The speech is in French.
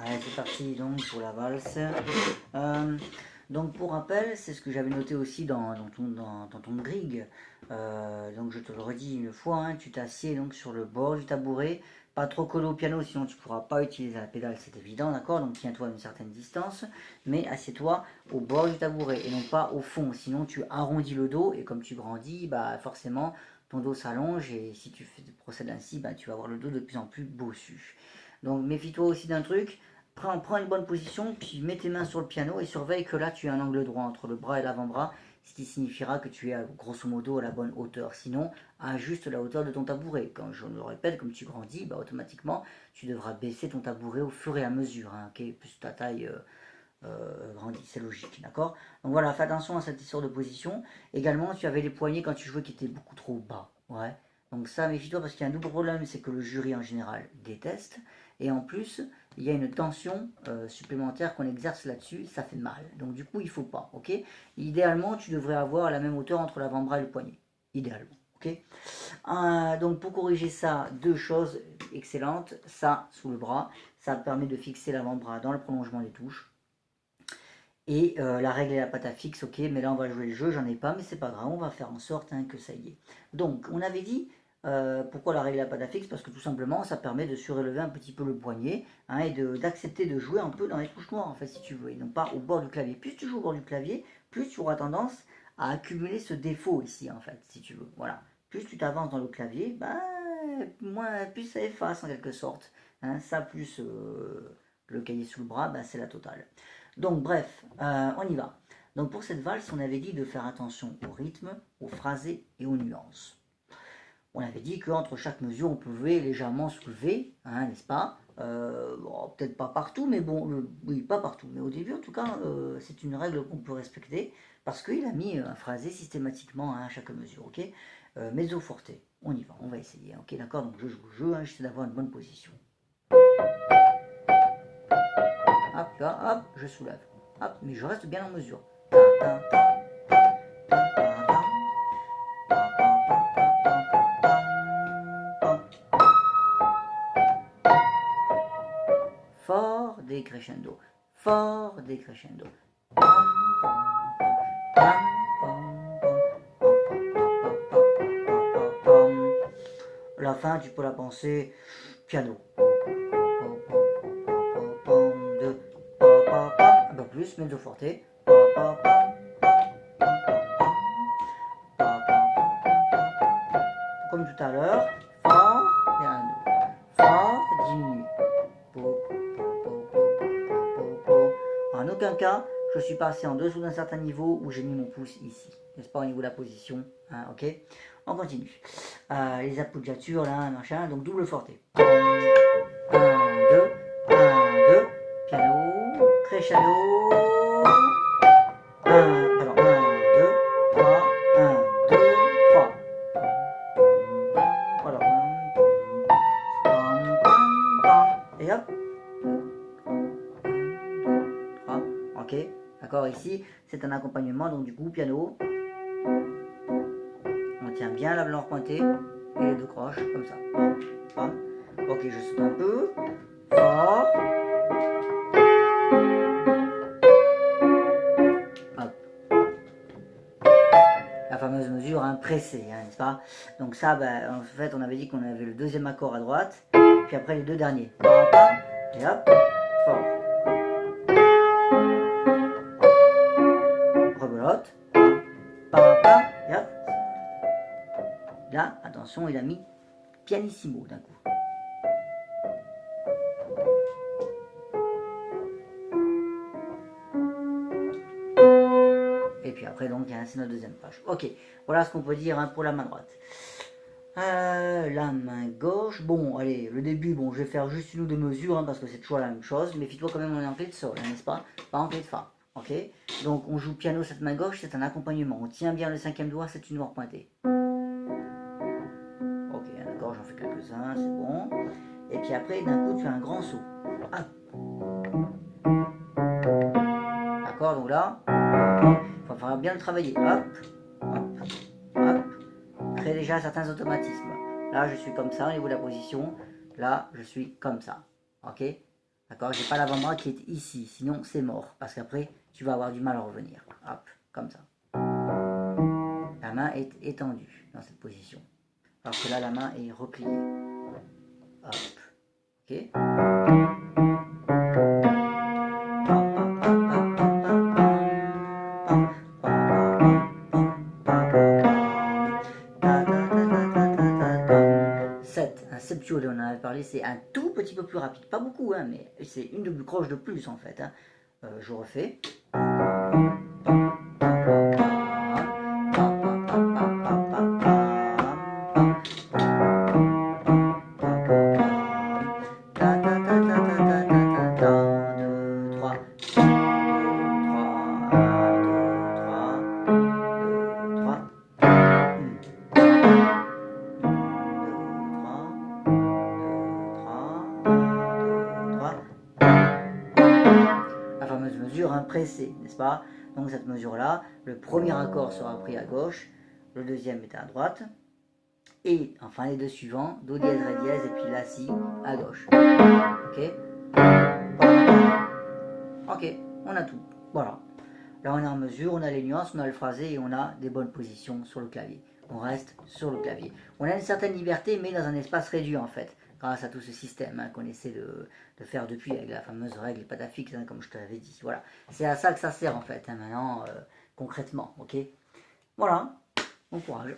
Allez, c'est parti donc pour la valse. Euh, donc pour rappel, c'est ce que j'avais noté aussi dans ton grille. Donc je te le redis une fois, hein, tu t'assieds donc sur le bord du tabouret, pas trop collé au piano, sinon tu ne pourras pas utiliser la pédale, c'est évident, d'accord? Donc tiens-toi à une certaine distance, mais assieds-toi au bord du tabouret et non pas au fond, sinon tu arrondis le dos et comme tu grandis, bah forcément ton dos s'allonge et si tu procèdes ainsi, bah, tu vas avoir le dos de plus en plus bossu. Donc méfie-toi aussi d'un truc, prends une bonne position, puis mets tes mains sur le piano et surveille que là tu as un angle droit entre le bras et l'avant-bras, ce qui signifiera que tu es grosso modo à la bonne hauteur. Sinon, ajuste la hauteur de ton tabouret. Quand je le répète, comme tu grandis, bah, automatiquement tu devras baisser ton tabouret au fur et à mesure, hein, okay, plus ta taille grandit, c'est logique, d'accord? Donc voilà, fais attention à cette histoire de position. Également, tu avais les poignets quand tu jouais qui étaient beaucoup trop bas, ouais. Donc ça, méfie-toi parce qu'il y a un double problème, c'est que le jury en général déteste, et en plus, il y a une tension supplémentaire qu'on exerce là-dessus, ça fait mal. Donc du coup, il faut pas, ok? Idéalement, tu devrais avoir la même hauteur entre l'avant-bras et le poignet, idéalement, ok? Donc pour corriger ça, deux choses excellentes, ça sous le bras, ça permet de fixer l'avant-bras dans le prolongement des touches, et la règle et la pâte à fixe, ok, mais là on va jouer le jeu, j'en ai pas, mais c'est pas grave, on va faire en sorte hein, que ça y est. Donc, on avait dit, pourquoi la règle et la pâte à fixe? Parce que tout simplement, ça permet de surélever un petit peu le poignet, hein, et d'accepter de jouer un peu dans les touches noires, en fait, si tu veux, et non pas au bord du clavier. Plus tu joues au bord du clavier, plus tu auras tendance à accumuler ce défaut ici, en fait, si tu veux, voilà. Plus tu t'avances dans le clavier, bah, plus ça efface en quelque sorte. Hein, ça plus le cahier sous le bras, bah, c'est la totale. Donc bref, on y va. Donc pour cette valse, on avait dit de faire attention au rythme, au phrasé et aux nuances. On avait dit qu'entre chaque mesure, on pouvait légèrement soulever, hein, n'est-ce pas? Bon, peut-être pas partout, mais bon, oui, pas partout. Mais au début, en tout cas, c'est une règle qu'on peut respecter parce qu'il a mis un phrasé systématiquement hein, à chaque mesure, ok? Mezzo forte, on y va, on va essayer, ok? D'accord? Donc je joue le jeu, hein, j'essaie d'avoir une bonne position. Hop, là, hop, je soulève. Hop, mais je reste bien en mesure. Fort décrescendo, fort décrescendo. La fin, tu peux la penser piano. Un peu plus, mezzo forte. Comme tout à l'heure, fort, piano. Fort, diminue. En aucun cas, je suis passé en dessous d'un certain niveau où j'ai mis mon pouce ici. N'est-ce pas, au niveau de la position, hein, ok? On continue. Les appoggiatures, là, machin, donc double forte. 1, 2, 1, 2, piano, crescendo. 1, alors 1, 2, 3, 1, 2, 3. Alors, et hop. Ok, d'accord, ici c'est un accompagnement, donc du coup piano, on tient bien la blanche pointée et les deux croches comme ça. Bam. Ok, je saute un peu, fort, hop. La fameuse mesure hein, pressée, hein, n'est-ce pas? Donc ça, ben, en fait, on avait dit qu'on avait le deuxième accord à droite, puis après les deux derniers. Et hop, fort. Rebelote. Et hop. Là, attention, il a mis pianissimo d'un coup. Et puis après, donc, c'est notre deuxième page. Ok, voilà ce qu'on peut dire hein, pour la main droite. La main gauche, bon, allez, le début, bon, je vais faire juste une ou deux mesures, hein, parce que c'est toujours la même chose. Méfie-toi quand même, on est en clé de sol, hein, n'est-ce pas? Pas en clé de fa, ok? Donc, on joue piano, cette main gauche, c'est un accompagnement. On tient bien le cinquième doigt, c'est une noire pointée. Ok, d'accord, j'en fais quelques-uns, c'est bon. Et puis après, d'un coup, tu as un grand saut. Hop. D'accord, donc là, il va falloir bien le travailler. Hop, hop, hop. Crée déjà certains automatismes. Là, je suis comme ça au niveau de la position. Là, je suis comme ça. Ok? D'accord? J'ai pas l'avant-bras qui est ici, sinon c'est mort. Parce qu'après, tu vas avoir du mal à revenir. Hop, comme ça. La main est étendue dans cette position. Alors que là, la main est repliée. Hop. Ok? Un septio, on en avait parlé, c'est un tout petit peu plus rapide. Pas beaucoup, hein, mais c'est une double croche de plus en fait. Hein. Je refais. La fameuse mesure pressée, n'est-ce pas? Donc cette mesure-là, le premier accord sera pris à gauche, le deuxième est à droite, et enfin les deux suivants, Do dièse, Ré dièse, et puis La, Si à gauche. Ok? Ok, on a tout. Voilà. Là on est en mesure, on a les nuances, on a le phrasé et on a des bonnes positions sur le clavier. On reste sur le clavier. On a une certaine liberté, mais dans un espace réduit en fait, grâce à tout ce système qu'on essaie de faire depuis avec la fameuse règle patafixe, comme je te l'avais dit. Voilà, c'est à ça que ça sert en fait, maintenant, concrètement. Ok. Voilà, bon courage.